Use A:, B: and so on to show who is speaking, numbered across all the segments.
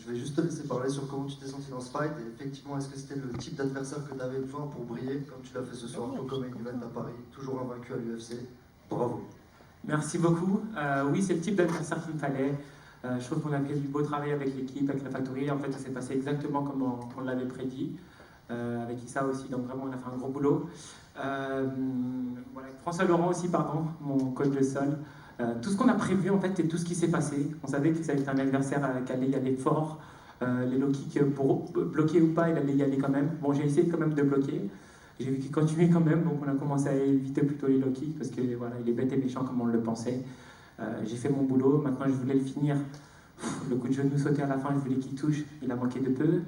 A: Je vais juste te laisser parler sur comment tu t'es senti dans ce fight. Et effectivement, est-ce que c'était le type d'adversaire que tu avais besoin pour briller, comme tu l'as fait ce soir au Gomis à Paris, toujours invaincu à l'UFC? Bravo.
B: Merci beaucoup. Oui, c'est le type d'adversaire qu'il me fallait. Je trouve qu'on a fait du beau travail avec l'équipe, avec la factory. En fait, ça s'est passé exactement comme on l'avait prédit. Avec Issa aussi, donc vraiment, on a fait un gros boulot. Voilà, François Laurent aussi, pardon, mon coach de sol. Tout ce qu'on a prévu, en fait, et tout ce qui s'est passé. On savait que ça allait être un adversaire qui allait y aller fort. Les low kicks, pour bloquer ou pas, il allait y aller quand même. Bon, j'ai essayé quand même de bloquer. J'ai vu qu'il continuait quand même, donc on a commencé à éviter plutôt les low kicks parce que voilà, il est bête et méchant comme on le pensait. J'ai fait mon boulot, maintenant je voulais le finir. Le coup de genou sauté à la fin, je voulais qu'il touche, il a manqué de peu.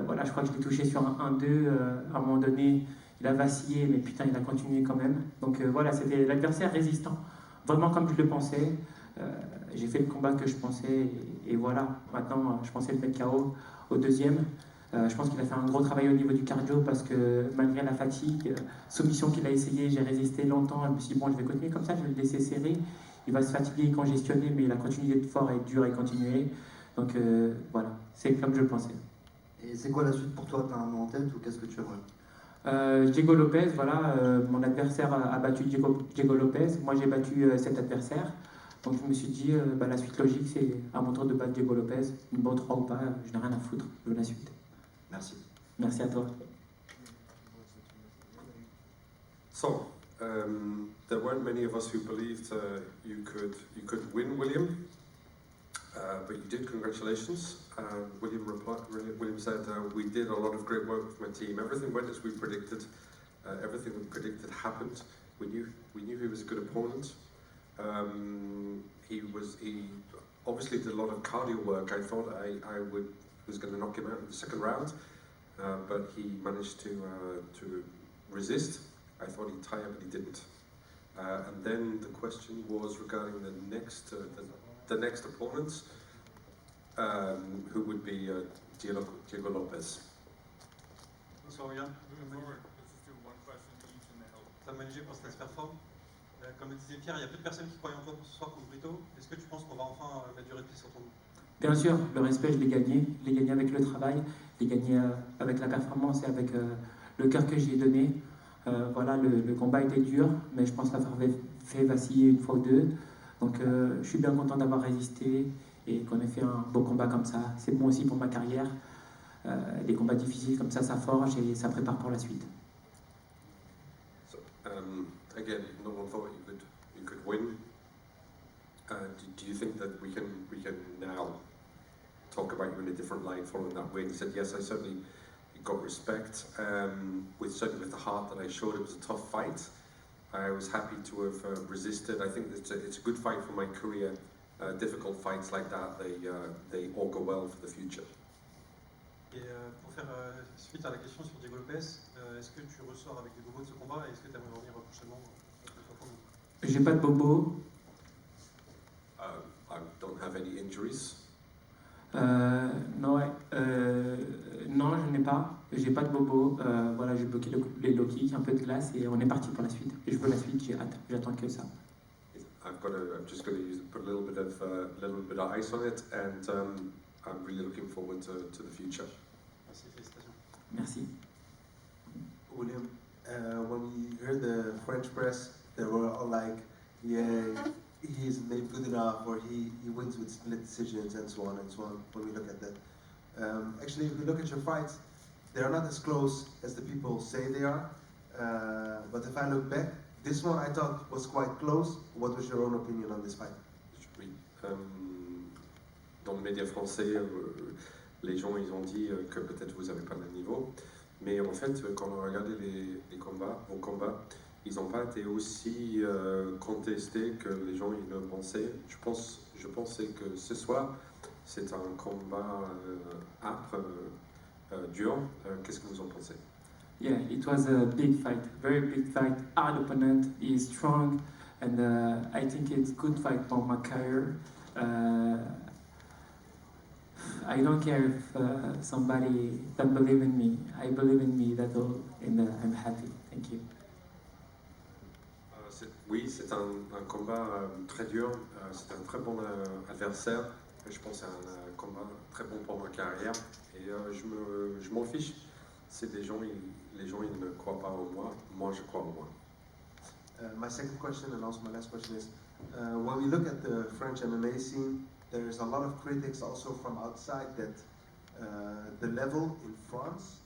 B: Voilà, je crois que je l'ai touché sur un 1-2, à un moment donné, il a vacillé, mais putain, il a continué quand même. Donc voilà, c'était l'adversaire résistant, vraiment comme je le pensais. J'ai fait le combat que je pensais, et voilà, maintenant je pensais le mettre KO au deuxième. Je pense qu'il a fait un gros travail au niveau du cardio parce que malgré la fatigue, soumission qu'il a essayé, j'ai résisté longtemps. Je me suis dit, bon, je vais continuer comme ça, je vais le laisser serrer. Il va se fatiguer, congestionner, mais il a continué d'être fort et dur et continuer. Donc voilà, c'est comme je le pensais.
A: Et c'est quoi la suite pour toi? Tu as un nom en tête ou qu'est-ce que tu aimerais?
B: Diego Lopez, voilà, mon adversaire a battu Diego Lopez. Moi, j'ai battu cet adversaire. Donc je me suis dit, la suite logique, c'est à mon tour de battre Diego Lopez. Une bonne 3 ou pas, je n'ai rien à foutre, je veux la suite.
A: Merci.
B: Merci à toi.
C: So, there weren't many of us who believed you could win, William, but you did. Congratulations. William said, "We did a lot of great work with my team. Everything went as we predicted. Everything we predicted happened. We knew he was a good opponent. He obviously did a lot of cardio work. I thought I was going to knock him out in the second round, but he managed to resist. I thought he'd tie up, but he didn't. And then the question was regarding the next opponents, who would be Diego Lopez.
D: Bonsoir, William. Ça m'a léger pour cette performance. Comme disait Pierre, il y a peu de personnes qui croient en toi pour ce soir contre Brito. Est-ce que tu penses qu'on va enfin mettre du répit sur ton dos?
B: Bien sûr, le respect, je l'ai gagné. Je l'ai gagné avec le travail, je l'ai gagné avec la performance et avec le cœur que j'y ai donné. Voilà, le combat était dur, mais je pense l'avoir fait vaciller une fois ou deux. Donc je suis bien content d'avoir résisté et qu'on ait fait un beau combat comme ça. C'est bon aussi pour ma carrière. Des combats difficiles comme ça forge et ça prépare pour la suite.
C: So, again, no one thought you could win. Do you think that we can now talk about you in a different light following that win? He said, yes, I certainly got respect. Certainly with the heart that I showed, it was a tough fight. I was happy to have resisted. I think it's a good fight for my career. Difficult fights like that, they all go well for the future.
D: Et pour faire suite à la question sur Diego Lopez, est-ce que tu ressors avec des bobos de ce combat et est-ce que tu aimerais revenir prochainement?
B: J'ai pas de bobo.
C: I don't have any injuries.
B: Non, je n'ai pas. J'ai pas de bobo. Voilà, j'ai bloqué les low kicks, un peu de glace et on est parti pour la suite. Et je veux la suite, j'ai hâte. J'attends que ça.
C: I'm just going to put a little bit of ice on it, and I'm really looking forward to the future.
D: Merci, félicitations.
B: Merci.
E: William, when we heard the French press, they were all like, yeah, he's maybe good enough, or he wins with split decisions, and so on and so on, when we look at that. Actually, if we look at your fights, they are not as close as the people say they are. But if I look back, this one I thought was quite close. What was your own opinion on this fight?
C: Oui. Dans le média français, les gens ils ont dit que peut-être vous n'avez pas le niveau. Mais en fait, quand on a regardé vos combats, ils n'ont pas été aussi contestés que les gens ils le pensaient. Je pensais que ce soir, c'est un combat âpre, dur. Qu'est-ce que vous en pensez?
B: Yeah, it was a big fight, very big fight, hard opponent, he is strong, and I think it's a good fight for my career. I don't care if somebody don't believe in me. I believe in me, that's all, and I'm happy. Thank you.
C: Oui, c'est un combat très dur, c'est un très bon adversaire. Je pense que c'est un combat très bon pour ma carrière et je m'en fiche. C'est les gens ils ne croient pas en moi, moi je crois en moi.
E: My second question and also my last question is, when we look at the French MMA scene, there's a lot of critics also from outside that the level in France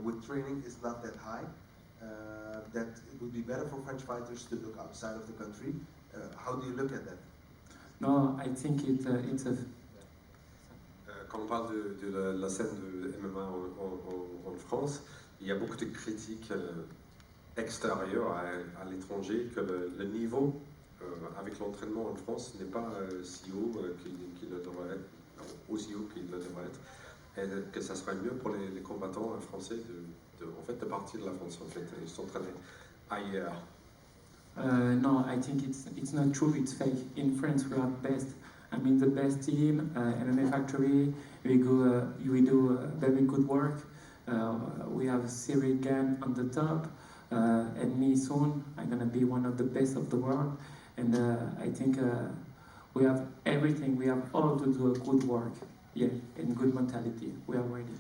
E: with training is not that high, that it would be better for French fighters to look outside of the country. How do you look at that?
B: No, I think it's a
C: Quand on parle de la scène de MMA en France, il y a beaucoup de critiques extérieures à l'étranger que le niveau avec l'entraînement en France n'est pas si haut qu'il le devrait être, aussi haut qu'il le devrait être, et que ça serait mieux pour les combattants français de partir de la France en fait et s'entraîner ailleurs.
B: No, I think it's not true. It's fake. In France, we are best. I mean, the best team, MMA Factory. We do very good work. We have Cyril Gann on the top, and me soon. I'm gonna be one of the best of the world. And I think we have everything. We have all to do a good work. Yeah, and good mentality. We are ready.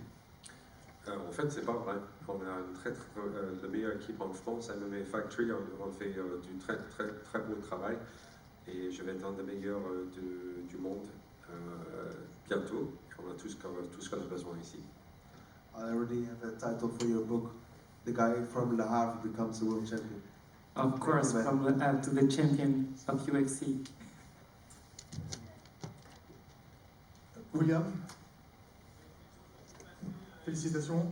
C: En fait, c'est pas vrai. On a la meilleure équipe en France, MMA Factory. On fait du très beau travail et je vais être un des meilleurs du monde bientôt. On a tout ce qu'on a besoin ici.
E: I already have a title for your book. The guy from Le Havre becomes a world champion.
B: Of course, from Le Havre to the champion of UFC.
F: William, félicitations.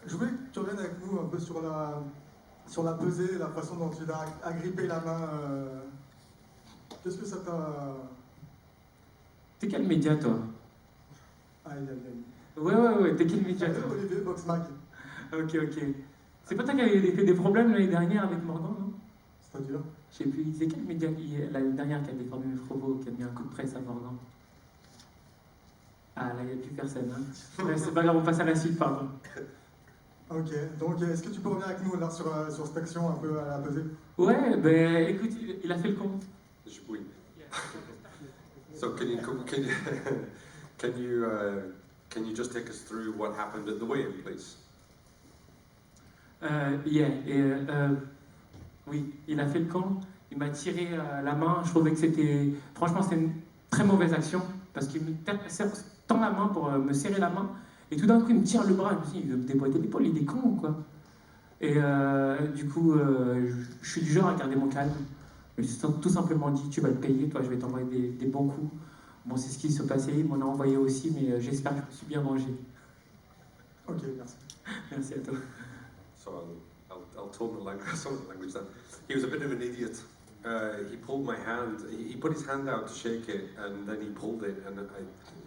F: Je voulais que tu reviennes avec nous un peu sur la pesée, la façon dont tu as agrippé la main. Qu'est-ce que ça t'a...
B: T'es quel média, toi?
F: Aïe, aïe, aïe.
B: Ouais, t'es quel média, toi?
F: Olivier, Box Mag.
B: Ok. C'est pas toi qui avais fait des problèmes l'année dernière avec Morgan, non?
F: C'est-à-dire?
B: Je sais plus, c'est quel média l'année dernière qui a déformé mes propos, qui a mis un coup de presse à Morgan? Ah, là, il n'y a plus personne. Hein. Ouais, c'est pas grave, on passe à la suite, pardon.
F: Ok, donc est-ce que tu peux revenir avec nous là, sur cette action un peu à la pesée?
B: Ouais, ben écoute, il a fait le con.
C: Oui. So can you just take us through what happened at the weigh-in, please?
B: Oui, il a fait le con. Il m'a tiré la main. Je trouvais que franchement, c'était une très mauvaise action parce qu'il me tend la main pour me serrer la main et tout d'un coup il me tire le bras. Je me suis dit, il veut me déboîter l'épaule, il est con ou quoi? Et du coup, je suis du genre à garder mon calme. Je me suis tout simplement dit, tu vas le payer, toi, je vais t'envoyer des bons coups. Bon, c'est ce qui se passait, il m'en a envoyé aussi, mais j'espère que je me suis bien vengé.
F: Ok, merci.
B: Merci à toi.
C: So I'll tone the language then. He was a bit of an idiot. He pulled my hand. He put his hand out to shake it, and then he pulled it, and it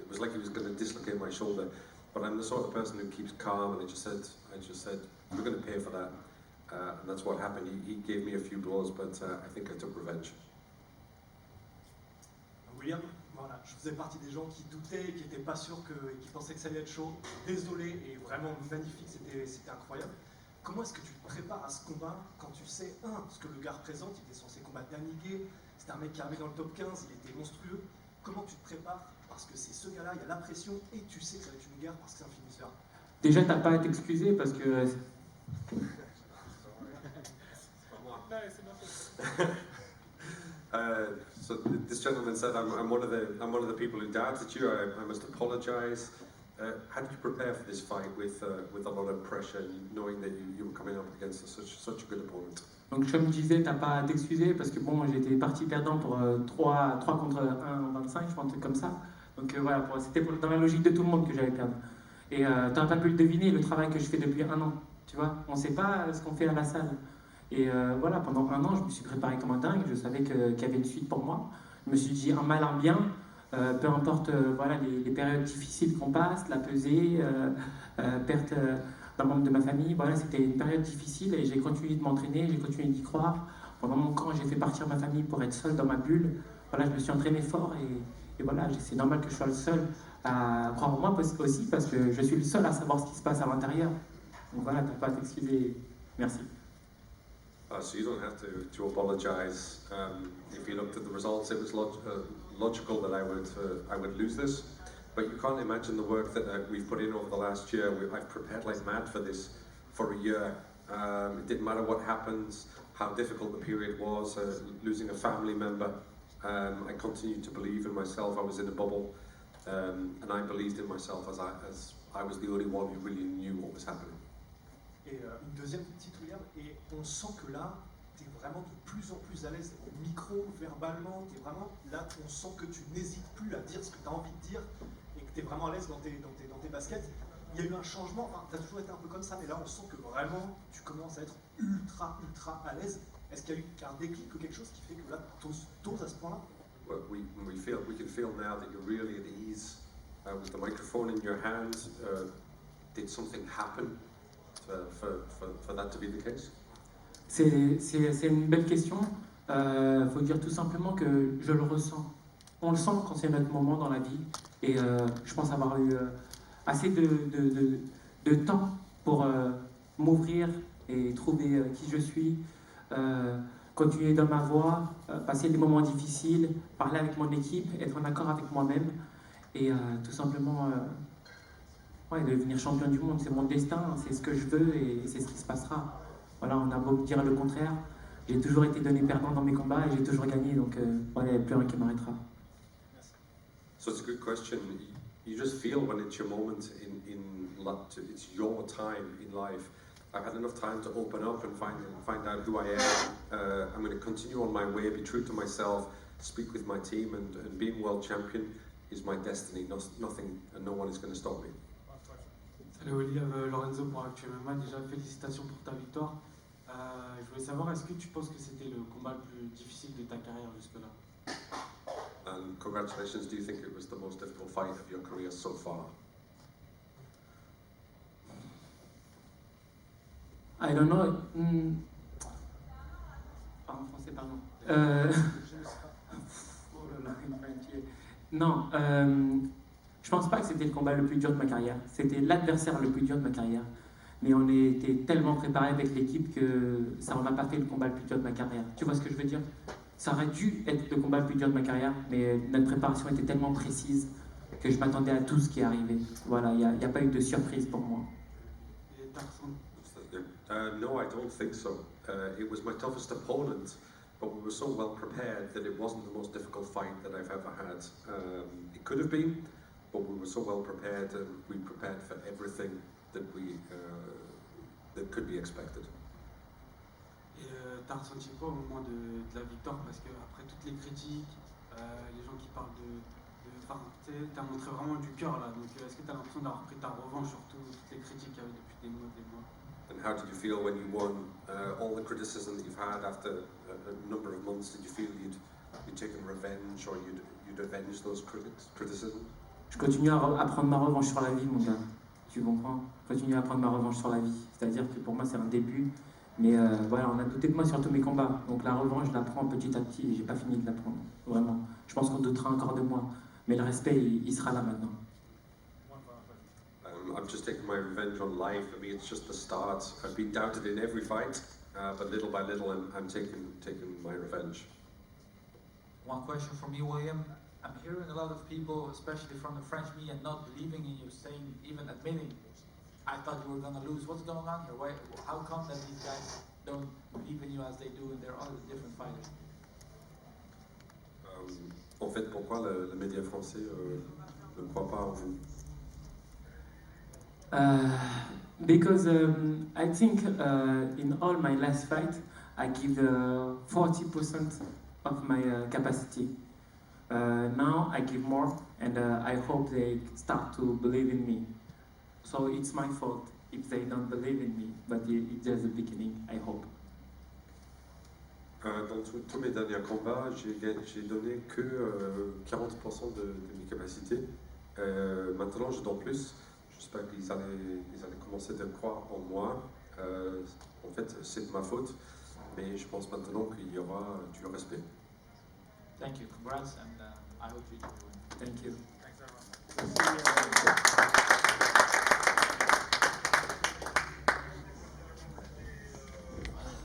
C: was like he was going to dislocate my shoulder. But I'm the sort of person who keeps calm, and I just said, we're going to pay for that, and that's what happened. He gave me a few blows, but I think I took revenge.
G: William, voilà, je faisais partie des gens qui doutaient, qui n'étaient pas sûrs et qui pensaient que ça allait être chaud. Désolé et vraiment magnifique, c'était incroyable. Comment est-ce que tu te prépares à ce combat quand tu sais, ce que le gars représente, il était censé combattre Daniguet, c'était un mec qui arrivait dans le top 15, il était monstrueux. Comment tu te prépares? Parce que c'est ce gars-là, il y a la pression et tu sais que ça va être une guerre parce que c'est un finisseur.
B: Déjà, t'as pas à t'excuser parce que...
C: So this gentleman said, I'm one of the people who doubted you. I must apologise. How did you prepare for this fight with a lot of pressure, knowing that you were coming up against such a good opponent?
B: Donc comme je disais, t'as pas à t'excuser parce que bon, j'étais parti perdant pour 3 contre 1 en 25, je crois, un truc comme ça. Donc voilà, c'était dans la logique de tout le monde que j'allais perdre. Et t'as pas pu le deviner, le travail que je fais depuis 1 an, tu vois. On sait pas ce qu'on fait à la salle. Et voilà, pendant 1 an, je me suis préparé comme un dingue, je savais qu'il y avait une suite pour moi. Je me suis dit, un mal, un bien, peu importe voilà, les périodes difficiles qu'on passe, la pesée, perte d'un membre de ma famille, voilà, c'était une période difficile et j'ai continué de m'entraîner, j'ai continué d'y croire. Pendant mon camp, j'ai fait partir ma famille pour être seul dans ma bulle. Voilà, je me suis entraîné fort et voilà, c'est normal que je sois le seul à croire en moi aussi parce que je suis le seul à savoir ce qui se passe à l'intérieur. Donc voilà, t'as pas à t'excuser. Merci.
C: So you don't have to apologise. If you looked at the results, it was logical that I would lose this, but you can't imagine the work that we've put in over the last year. I've prepared like mad for this for a year. It didn't matter what happens, how difficult the period was, losing a family member. I continued to believe in myself. I was in a bubble, and I believed in myself as I was the only one who really knew what was happening.
G: Et une deuxième petite William, et on sent que là, tu es vraiment de plus en plus à l'aise au micro, verbalement, tu es vraiment là, on sent que tu n'hésites plus à dire ce que tu as envie de dire et que tu es vraiment à l'aise dans tes baskets. Il y a eu un changement, enfin, tu as toujours été un peu comme ça, mais là on sent que vraiment tu commences à être ultra à l'aise. Est-ce qu'il y a eu un déclic ou quelque chose qui fait que là tu oses à ce point-là?
C: Well, we can feel now that you're really at ease with the microphone in your hand. Did something happen for that to be the case?
B: C'est une belle question. Faut dire tout simplement que je le ressens. On le sent quand c'est notre moment dans la vie. Et je pense avoir eu assez de temps pour m'ouvrir et trouver qui je suis, continuer dans ma voie, passer des moments difficiles, parler avec mon équipe, être en accord avec moi-même et tout simplement devenir champion du monde. C'est mon destin, c'est ce que je veux et c'est ce qui se passera. Voilà, on a beau dire le contraire, j'ai toujours été donné perdant dans mes combats et j'ai toujours gagné, donc il n'y a plus rien qui m'arrêtera.
C: So it's a good question. You just feel when it's your moment it's your time in life. I've had enough time to open up and find out who I am. I'm going to continue on my way, be true to myself, speak with my team, and being world champion is my destiny. Nothing and no one is going to stop me.
H: Salut Olivier, Lorenzo pour Actu MMA. Déjà félicitations pour ta victoire. Je voulais savoir, est-ce que tu penses que c'était le combat le plus difficile de ta carrière jusque-là?
C: And congratulations, do you think it was the most difficult fight of your career so far?
B: I don't know. En français, pardon. Oh là là, non, je pense pas que c'était le combat le plus dur de ma carrière. C'était l'adversaire le plus dur de ma carrière. Mais on était tellement préparés avec l'équipe que ça n'a pas fait le combat le plus dur de ma carrière. Tu vois ce que je veux dire? Ça aurait dû être le combat le plus dur de ma carrière, mais notre préparation était tellement précise que je m'attendais à tout ce qui est arrivé. Voilà, il n'y a pas eu de surprise pour moi.
C: No, I don't think so. It was my toughest opponent, but we were so well prepared that it wasn't the most difficult fight that I've ever had. It could have been, but we were so well prepared and we prepared for everything that that could be expected.
H: Et t'as ressenti quoi au moment de la victoire? Parce que après toutes les critiques, les gens qui parlent t'as montré vraiment du cœur là. Donc est-ce que t'as l'impression d'avoir pris ta revanche sur toutes les critiques qu'il y avait depuis des mois?
C: And how did you feel when you won all the criticism that you've had after a number of months? Did you feel you'd taken revenge or you'd avenged those criticisms?
B: Je continue à prendre ma revanche sur la vie, mon gars. Tu comprends? Je continue à prendre ma revanche sur la vie. C'est-à-dire que pour moi, c'est un début. Mais voilà, on a douté de moi sur tous mes combats. Donc la revanche, je la prends petit à petit et j'ai pas fini de la prendre. Vraiment. Je pense qu'on doutera encore de moi. Mais le respect, il sera là maintenant.
C: I'm just taking my revenge on life. I mean, it's just the start. I've been doubted in every fight, but little by little, I'm taking my revenge.
I: One question from you, William. I'm hearing a lot of people, especially from the French media, not believing in you, saying, even admitting, I thought you were going to lose. What's going on here? How come that these guys don't believe in you as they do in their other different fighters?
C: En fait, pourquoi le média français ne croit pas en vous?
B: Because I think in all my last fight, I give 40% of my capacity. Now I give more, and I hope they start to believe in me. So it's my fault if they don't believe in me, but it's just the beginning, I hope.
C: Dans tous mes derniers combats, j'ai donné que 40% de mes capacités. Maintenant, je donne plus. J'espère qu'ils allaient commencer à croire en moi. En fait, c'est de ma faute, mais je pense maintenant qu'il y aura du respect.
I: Thank you. Congrats, and I hope you do.
B: Thank you.
G: Merci.